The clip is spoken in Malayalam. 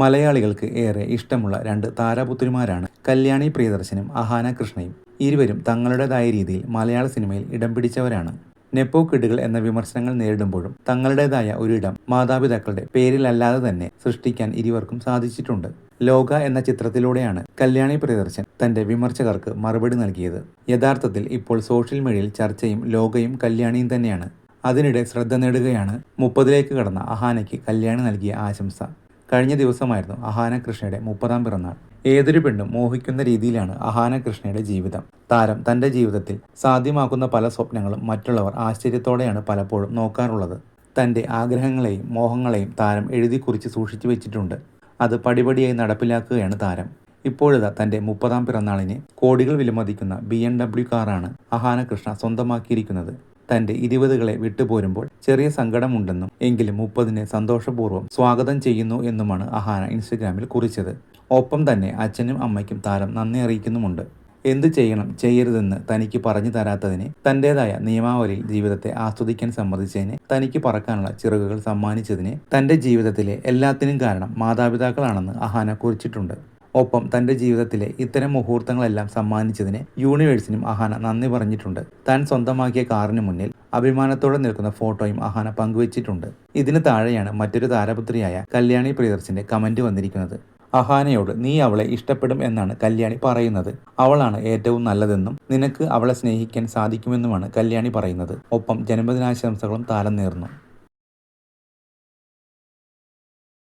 മലയാളികൾക്ക് ഏറെ ഇഷ്ടമുള്ള രണ്ട് താരപുത്രിമാരാണ് കല്യാണി പ്രിയദർശനും അഹാന കൃഷ്ണയും. ഇരുവരും തങ്ങളുടേതായ രീതിയിൽ മലയാള സിനിമയിൽ ഇടം പിടിച്ചവരാണ്. നെപ്പോ കിഡുകൾ എന്ന വിമർശനങ്ങൾ നേരിടുമ്പോഴും തങ്ങളുടേതായ ഒരിടം മാതാപിതാക്കളുടെ പേരിലല്ലാതെ തന്നെ സൃഷ്ടിക്കാൻ ഇരുവർക്കും സാധിച്ചിട്ടുണ്ട്. ലോക എന്ന ചിത്രത്തിലൂടെയാണ് കല്യാണി പ്രിയദർശൻ തന്റെ വിമർശകർക്ക് മറുപടി നൽകിയത്. യഥാർത്ഥത്തിൽ ഇപ്പോൾ സോഷ്യൽ മീഡിയയിൽ ചർച്ചയും ലോകയും കല്യാണിയും തന്നെയാണ്. അതിനിടെ ശ്രദ്ധ നേടുകയാണ് 30ലേക്ക് കടന്ന അഹാനയ്ക്ക് കല്യാണി നൽകിയ ആശംസ. കഴിഞ്ഞ ദിവസമായിരുന്നു അഹാന കൃഷ്ണയുടെ 30ാം പിറന്നാൾ. ഏതൊരു പെണ്ണും മോഹിക്കുന്ന രീതിയിലാണ് അഹാന കൃഷ്ണയുടെ ജീവിതം. താരം തന്റെ ജീവിതത്തിൽ സാധ്യമാക്കുന്ന പല സ്വപ്നങ്ങളും മറ്റുള്ളവർ ആശ്ചര്യത്തോടെയാണ് പലപ്പോഴും നോക്കാറുള്ളത്. തന്റെ ആഗ്രഹങ്ങളെയും മോഹങ്ങളെയും താരം എഴുതി കുറിച്ച് സൂക്ഷിച്ചു വെച്ചിട്ടുണ്ട്. അത് പടിപടിയായി നടപ്പിലാക്കുകയാണ് താരം. ഇപ്പോഴിതാ തന്റെ 30ാം പിറന്നാളിന് കോടികൾ വിലമതിക്കുന്ന BMW കാറാണ് അഹാന കൃഷ്ണ സ്വന്തമാക്കിയിരിക്കുന്നത്. തന്റെ 20കളെ വിട്ടുപോരുമ്പോൾ ചെറിയ സങ്കടമുണ്ടെന്നും എങ്കിലും 30നെ സന്തോഷപൂർവ്വം സ്വാഗതം ചെയ്യുന്നു എന്നുമാണ് അഹാന ഇൻസ്റ്റഗ്രാമിൽ കുറിച്ചത്. ഒപ്പം തന്നെ അച്ഛനും അമ്മയ്ക്കും താരം നന്ദി അറിയിക്കുന്നുമുണ്ട്. എന്ത് ചെയ്യണം ചെയ്യരുതെന്ന് തനിക്ക് പറഞ്ഞു തരാത്തതിന്, തന്റേതായ നിയമാവലിയിൽ ജീവിതത്തെ ആസ്വദിക്കാൻ സമ്മതിച്ചതിന്, തനിക്ക് പറക്കാനുള്ള ചിറകുകൾ സമ്മാനിച്ചതിന്, തന്റെ ജീവിതത്തിലെ എല്ലാത്തിനും കാരണം മാതാപിതാക്കളാണെന്ന് അഹാന കുറിച്ചിട്ടുണ്ട്. ഒപ്പം തന്റെ ജീവിതത്തിലെ ഇത്തരം മുഹൂർത്തങ്ങളെല്ലാം സമ്മാനിച്ചതിന് യൂണിവേഴ്സിനും അഹാന നന്ദി പറഞ്ഞിട്ടുണ്ട്. താൻ സ്വന്തമാക്കിയ കാറിന് മുന്നിൽ അഭിമാനത്തോടെ നിൽക്കുന്ന ഫോട്ടോയും അഹാന പങ്കുവച്ചിട്ടുണ്ട്. ഇതിന് താഴെയാണ് മറ്റൊരു താരപുത്രിയായ കല്യാണി പ്രിയദർശന്റെ കമന്റ് വന്നിരിക്കുന്നത്. അഹാനയോട് നീ അവളെ ഇഷ്ടപ്പെടും എന്നാണ് കല്യാണി പറയുന്നത്. അവളാണ് ഏറ്റവും നല്ലതെന്നും നിനക്ക് അവളെ സ്നേഹിക്കാൻ സാധിക്കുമെന്നുമാണ് കല്യാണി പറയുന്നത്. ഒപ്പം ജന്മദിനാശംസകളും താരം നേർന്നു.